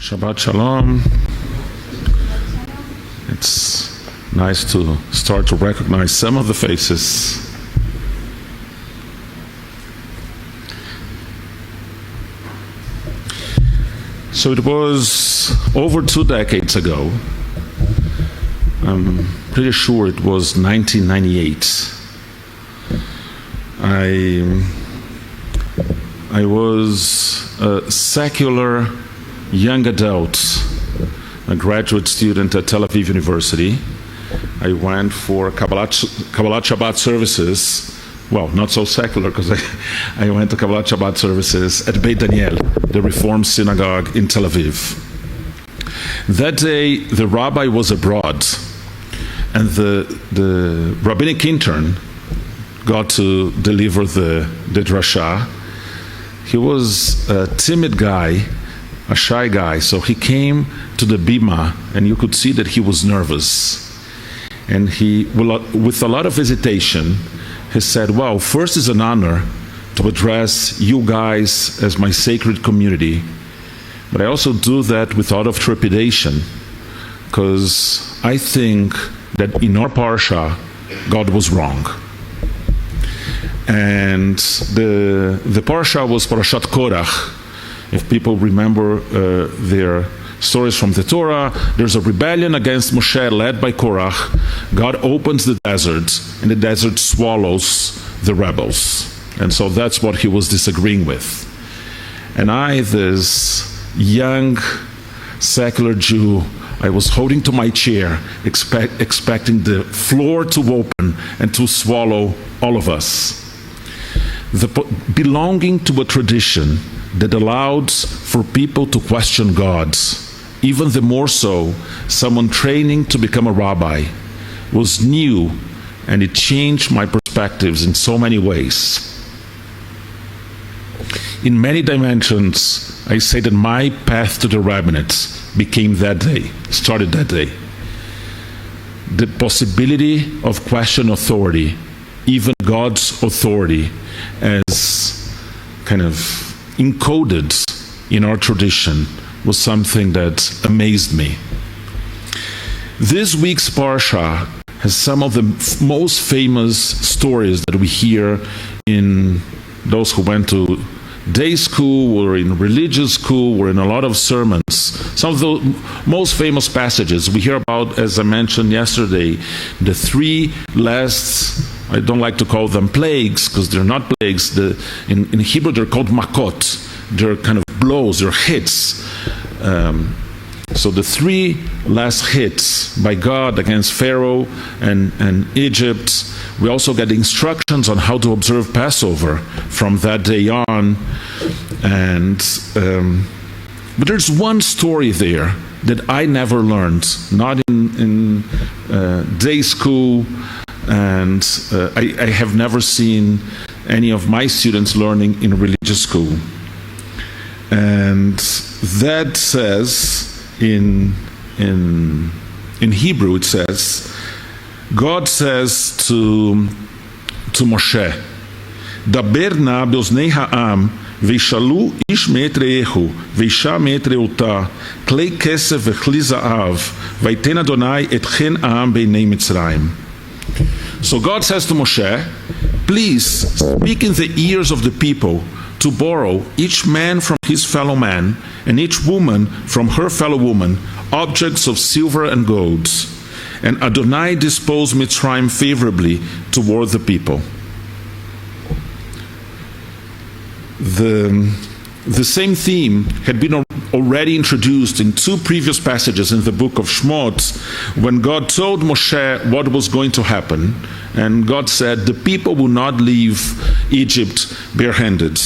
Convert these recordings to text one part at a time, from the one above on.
Shabbat Shalom. It's nice to start to recognize some of the faces. So it was over 2 decades ago. I'm pretty sure it was 1998. I was a secular young adult, a graduate student at Tel Aviv University. I went for Kabbalat Shabbat services. Well, not so secular, because I went to Kabbalat Shabbat services at Beit Daniel, the Reform Synagogue in Tel Aviv. That day, the rabbi was abroad, and the rabbinic intern got to deliver the drasha. He was a timid guy, a shy guy, so he came to the bima, and you could see that he was nervous. And he, with a lot of hesitation, he said, well, first it's an honor to address you guys as my sacred community, but I also do that with a lot of trepidation, because I think that in our parsha, God was wrong. And the parsha was Parashat Korach. If people remember their stories from the Torah, there's a rebellion against Moshe led by Korach. God opens the desert, and the desert swallows the rebels. And so that's what he was disagreeing with. And I, this young secular Jew, I was holding to my chair, expecting the floor to open and to swallow all of us. Belonging to a tradition that allowed for people to question God, even the more so someone training to become a rabbi, was new, and it changed my perspectives in so many ways. In many dimensions, I say that my path to the rabbinate started that day. The possibility of question authority, even God's authority, as kind of encoded in our tradition, was something that amazed me. This week's Parsha has some of the most famous stories that we hear in those who went to day school or in religious school or in a lot of sermons. Some of the most famous passages we hear about, as I mentioned yesterday, the 3 last, I don't like to call them plagues because they're not plagues. In Hebrew they're called makot. They're kind of blows, they're hits. So the 3 last hits by God against Pharaoh and Egypt. We also get instructions on how to observe Passover from that day on. But there's one story there that I never learned, not in day school, and I have never seen any of my students learning in religious school. And that says, in Hebrew it says, God says to Moshe, Daber na beoznei ha'am, veishalu ish me'et re'ehu, veisha me'et re'ota, klei kesef vechli za'av, vaiten Adonai etchen ha'am beinei Mitzrayim. So God says to Moshe, please speak in the ears of the people to borrow each man from his fellow man, and each woman from her fellow woman, objects of silver and gold. And Adonai disposed Mitzrayim favorably toward the people. The same theme had been already introduced in 2 previous passages in the book of Shmot, when God told Moshe what was going to happen. And God said, the people will not leave Egypt barehanded.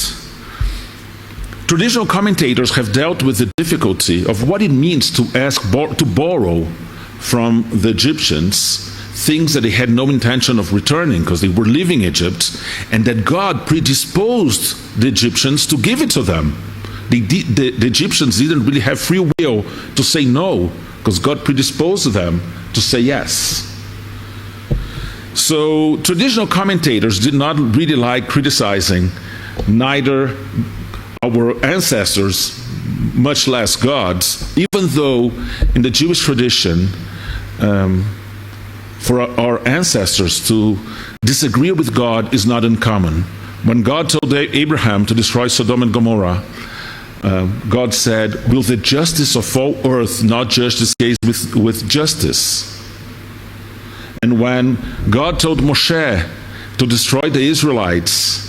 Traditional commentators have dealt with the difficulty of what it means to to borrow from the Egyptians things that they had no intention of returning because they were leaving Egypt, and that God predisposed the Egyptians to give it to them. The Egyptians didn't really have free will to say no, because God predisposed them to say yes. So traditional commentators did not really like criticizing neither our ancestors, much less gods, even though in the Jewish tradition, for our ancestors to disagree with God is not uncommon. When God told Abraham to destroy Sodom and Gomorrah, God said, "Will the justice of all earth not judge this case with justice?" And when God told Moshe to destroy the Israelites,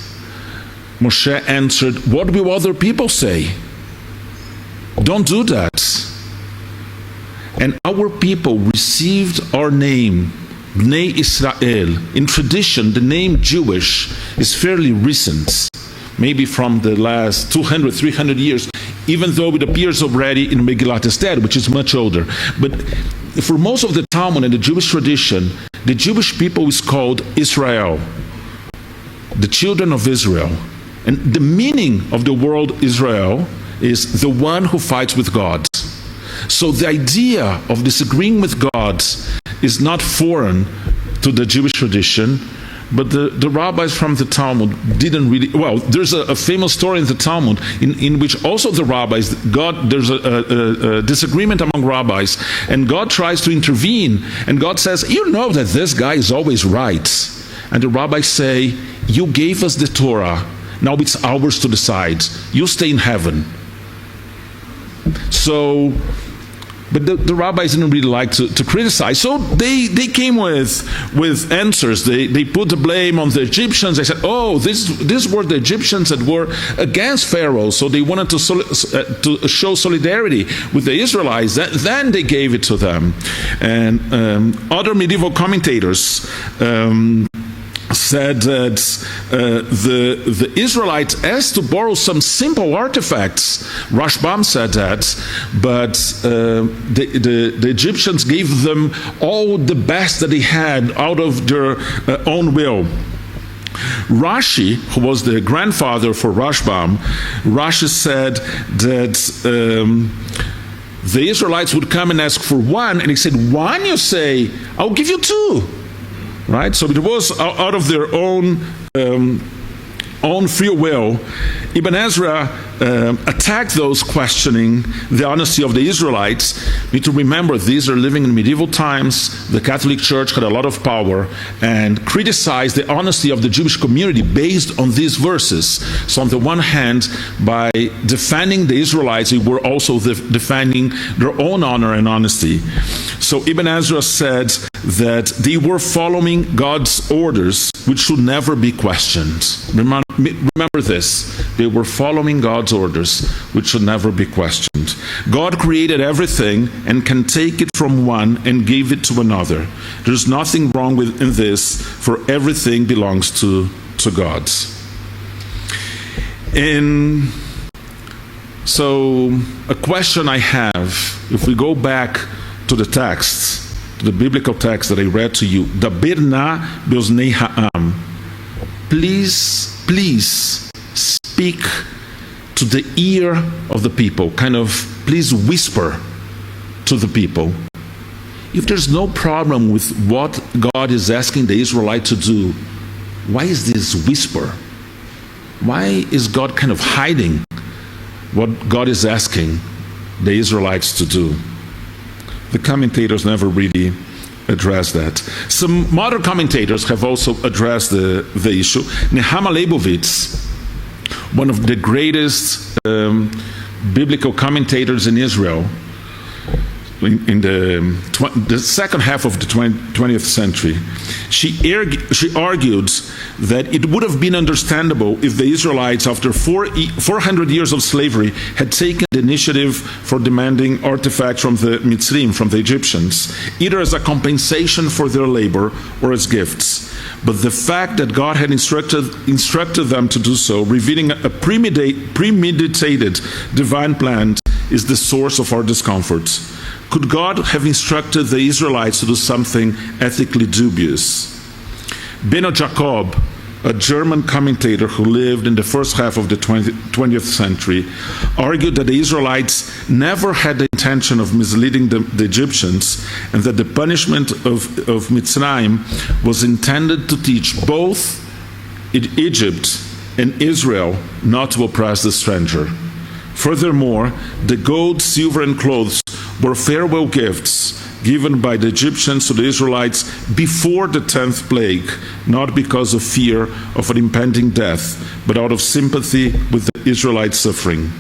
Moshe answered, "What will other people say? Don't do that." And our people received our name, Bnei Israel. In tradition, the name Jewish is fairly recent, maybe from the last 200, 300 years, even though it appears already in Megillat Esther, which is much older. But for most of the Talmud and the Jewish tradition, the Jewish people is called Israel, the children of Israel. And the meaning of the word Israel is the one who fights with God. So the idea of disagreeing with God is not foreign to the Jewish tradition, but the rabbis from the Talmud didn't really, well, there's a famous story in the Talmud in which also the rabbis, there's a disagreement among rabbis, and God tries to intervene, and God says, "You know that this guy is always right." And the rabbis say, "You gave us the Torah, now it's ours to decide. You stay in heaven." So, but the rabbis didn't really like to criticize. So they came with answers. They put the blame on the Egyptians. They said, "Oh, these were the Egyptians that were against Pharaoh, so they wanted to show solidarity with the Israelites." Then they gave it to them. And other medieval commentators said that the Israelites asked to borrow some simple artifacts. Rashbam said that, but the Egyptians gave them all the best that they had out of their own will. Rashi, who was the grandfather for Rashbam, Rashi said that the Israelites would come and ask for one, and he said, "One, you say? I'll give you two." Right? So it was out of their own free will. Ibn Ezra attacked those questioning the honesty of the Israelites. We need to remember these are living in medieval times. The Catholic Church had a lot of power and criticized the honesty of the Jewish community based on these verses. So on the one hand, by defending the Israelites, they were also defending their own honor and honesty. So Ibn Ezra said that they were following God's orders, which should never be questioned. Remember this. They were following God's orders, which should never be questioned. God created everything and can take it from one and give it to another. There's nothing wrong in this, for everything belongs to God. And so a question I have, if we go back to the text, to the biblical text that I read to you, Dabir na beoznei ha'am. Please speak to the ear of the people. Please whisper to the people. If there's no problem with what God is asking the Israelite to do, why is this whisper? Why is God hiding what God is asking the Israelites to do? The commentators never really address that. Some modern commentators have also addressed the issue. Nehama Leibovitz, one of the greatest biblical commentators in Israel in the second half of the 20th century, she argued that it would have been understandable if the Israelites, after 400 years of slavery, had taken the initiative for demanding artifacts from the Mitzrim, from the Egyptians, either as a compensation for their labor or as gifts. But the fact that God had instructed them to do so, revealing a premeditated divine plan, is the source of our discomfort. Could God have instructed the Israelites to do something ethically dubious? Beno Jacob, a German commentator who lived in the first half of the 20th century, argued that the Israelites never had the intention of misleading the Egyptians, and that the punishment of Mitzrayim was intended to teach both Egypt and Israel not to oppress the stranger. Furthermore, the gold, silver, and clothes were farewell gifts given by the Egyptians to the Israelites before the 10th plague, not because of fear of an impending death, but out of sympathy with the Israelites' suffering.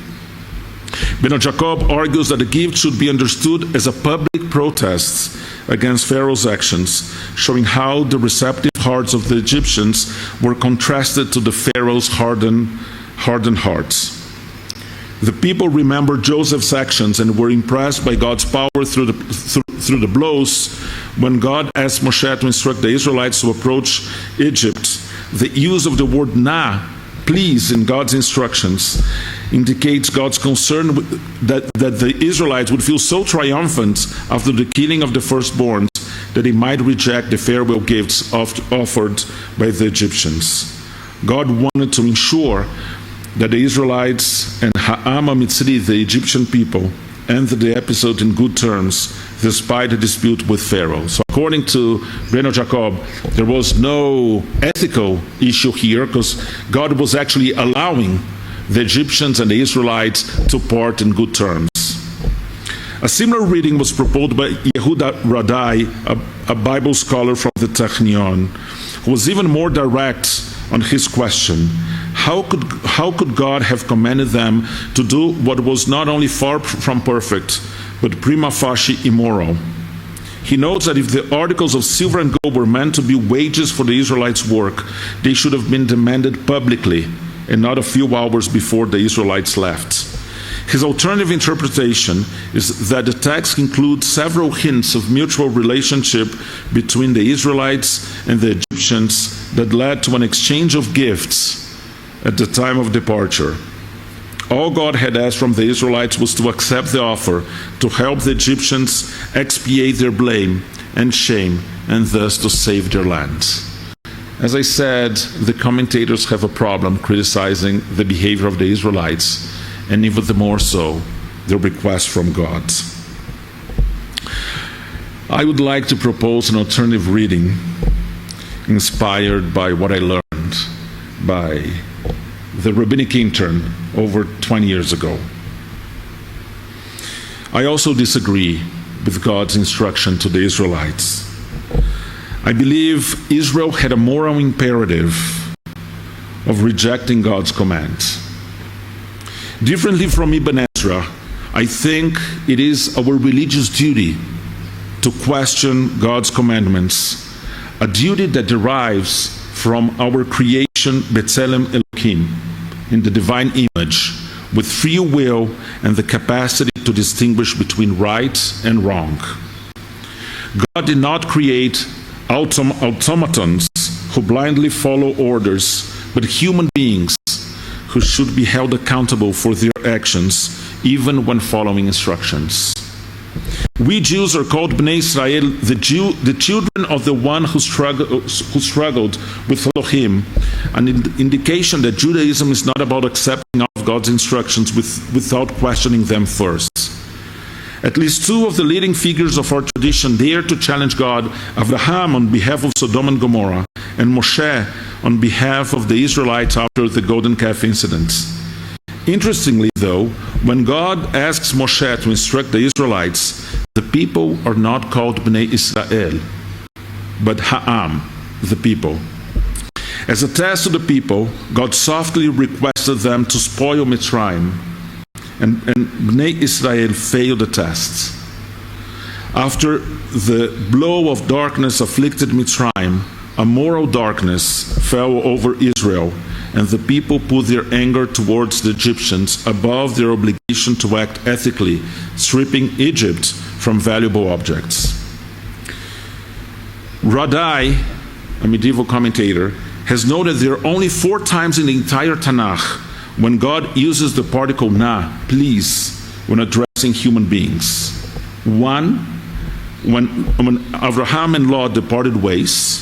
Beno Jacob argues that the gift should be understood as a public protest against Pharaoh's actions, showing how the receptive hearts of the Egyptians were contrasted to the Pharaoh's hardened hearts. The people remembered Joseph's actions and were impressed by God's power through the blows when God asked Moshe to instruct the Israelites to approach Egypt. The use of the word "na," please, in God's instructions indicates God's concern that the Israelites would feel so triumphant after the killing of the firstborns that they might reject the farewell gifts offered by the Egyptians. God wanted to ensure that the Israelites and Ha'am Mitzri, the Egyptian people, ended the episode in good terms despite the dispute with Pharaoh. So according to Beno Jacob, there was no ethical issue here because God was actually allowing the Egyptians and the Israelites to part in good terms. A similar reading was proposed by Yehuda Radai, a Bible scholar from the Technion, who was even more direct on his question. How could God have commanded them to do what was not only far from perfect, but prima facie immoral? He notes that if the articles of silver and gold were meant to be wages for the Israelites' work, they should have been demanded publicly and not a few hours before the Israelites left. His alternative interpretation is that the text includes several hints of mutual relationship between the Israelites and the Egyptians that led to an exchange of gifts at the time of departure. All God had asked from the Israelites was to accept the offer to help the Egyptians expiate their blame and shame and thus to save their land. As I said, the commentators have a problem criticizing the behavior of the Israelites, and even the more so, their request from God. I would like to propose an alternative reading inspired by what I learned by the rabbinic intern over 20 years ago. I also disagree with God's instruction to the Israelites. I believe Israel had a moral imperative of rejecting God's commands. Differently from Ibn Ezra, I think it is our religious duty to question God's commandments, a duty that derives from our creation, B'Tselem Elohim, in the divine image, with free will and the capacity to distinguish between right and wrong. God did not create automatons who blindly follow orders, but human beings who should be held accountable for their actions, even when following instructions. We Jews are called Bnei Israel, the children of the one who struggled with Elohim, an indication that Judaism is not about accepting of God's instructions without questioning them first. At least two of the leading figures of our tradition dared to challenge God: Abraham on behalf of Sodom and Gomorrah, and Moshe on behalf of the Israelites after the golden calf incident. Interestingly, though, when God asks Moshe to instruct the Israelites, the people are not called Bnei Israel, but Ha'am, the people. As a test to the people, God softly requested them to spoil Mitzrayim, and Bnei Israel failed the test. After the blow of darkness afflicted Mitzrayim, a moral darkness fell over Israel, and the people put their anger towards the Egyptians above their obligation to act ethically, stripping Egypt from valuable objects. Radai, a medieval commentator, has noted there are only 4 times in the entire Tanakh when God uses the particle na, please, when addressing human beings. 1, when Abraham and Lot departed ways.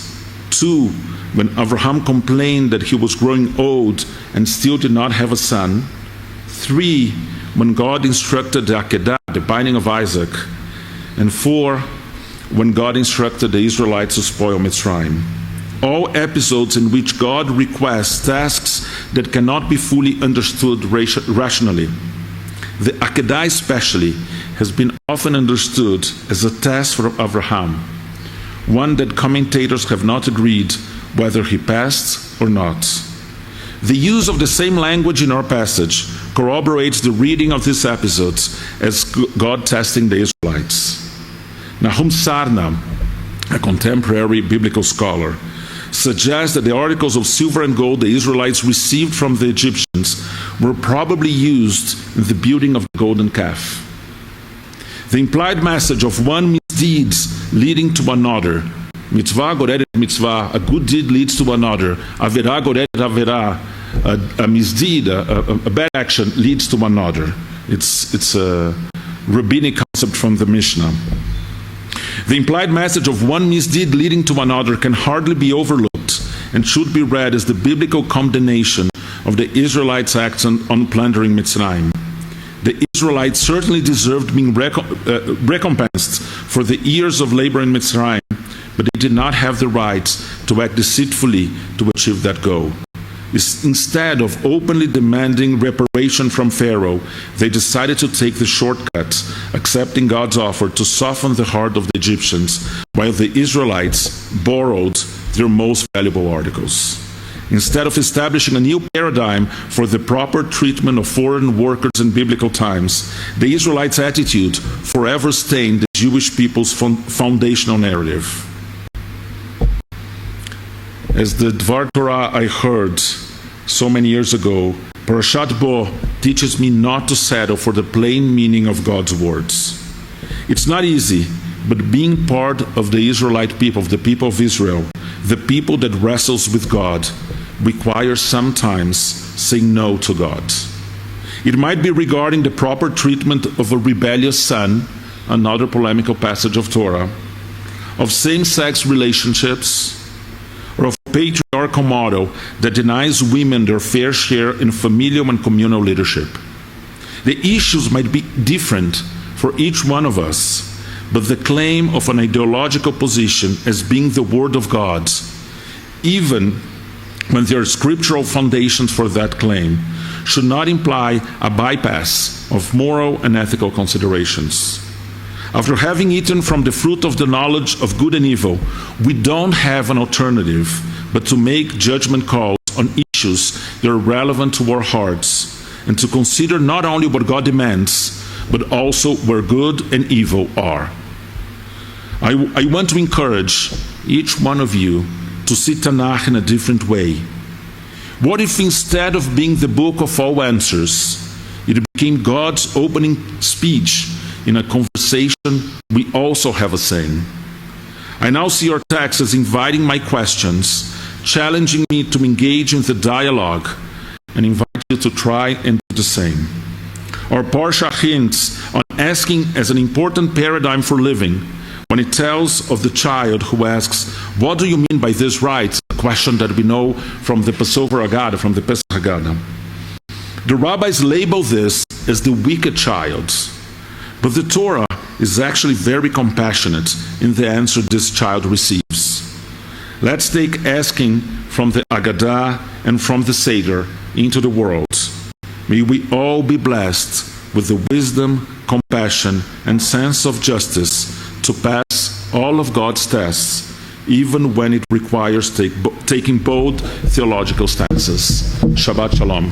2, when Abraham complained that he was growing old and still did not have a son. 3, when God instructed the Akedah, the binding of Isaac. And 4, when God instructed the Israelites to spoil Mitzrayim. All episodes in which God requests tasks that cannot be fully understood rationally. The Akedah especially has been often understood as a test for Abraham, one that commentators have not agreed whether he passed or not. The use of the same language in our passage corroborates the reading of these episodes as God testing the Israelites. Nahum Sarna, a contemporary biblical scholar, suggests that the articles of silver and gold the Israelites received from the Egyptians were probably used in the building of the golden calf. The implied message of one misdeed leading to another, mitzvah goredet mitzvah, a good deed leads to another, averah goredet averah, a misdeed, a bad action leads to another. It's a rabbinic concept from the Mishnah. The implied message of one misdeed leading to another can hardly be overlooked and should be read as the biblical condemnation of the Israelites' acts on plundering Mitzrayim. The Israelites certainly deserved being recompensed for the years of labor in Mitzrayim, but they did not have the right to act deceitfully to achieve that goal. Instead of openly demanding reparation from Pharaoh, they decided to take the shortcut, accepting God's offer to soften the heart of the Egyptians, while the Israelites borrowed their most valuable articles. Instead of establishing a new paradigm for the proper treatment of foreign workers in biblical times, the Israelites' attitude forever stained the Jewish people's foundational narrative. As the Dvar Torah I heard so many years ago, Parashat Bo teaches me not to settle for the plain meaning of God's words. It's not easy, but being part of the Israelite people, of the people of Israel, the people that wrestles with God, requires sometimes saying no to God. It might be regarding the proper treatment of a rebellious son, another polemical passage of Torah, of same-sex relationships, or of a patriarchal model that denies women their fair share in familial and communal leadership. The issues might be different for each one of us, but the claim of an ideological position as being the Word of God, even when there are scriptural foundations for that claim, should not imply a bypass of moral and ethical considerations. After having eaten from the fruit of the knowledge of good and evil, we don't have an alternative but to make judgment calls on issues that are relevant to our hearts, and to consider not only what God demands, but also where good and evil are. I want to encourage each one of you to see Tanakh in a different way. What if instead of being the book of all answers, it became God's opening speech in a conversation we also have a saying? I now see our text as inviting my questions, challenging me to engage in the dialogue, and invite you to try and do the same. Our Parsha hints on asking as an important paradigm for living when it tells of the child who asks, "What do you mean by this right?" A question that we know from the Passover Haggadah, from the Pesach Haggadah. The rabbis label this as the wicked child, but the Torah is actually very compassionate in the answer this child receives. Let's take asking from the Haggadah and from the Seder into the world. May we all be blessed with the wisdom, compassion, and sense of justice to pass all of God's tests, even when it requires taking bold theological stances. Shabbat Shalom.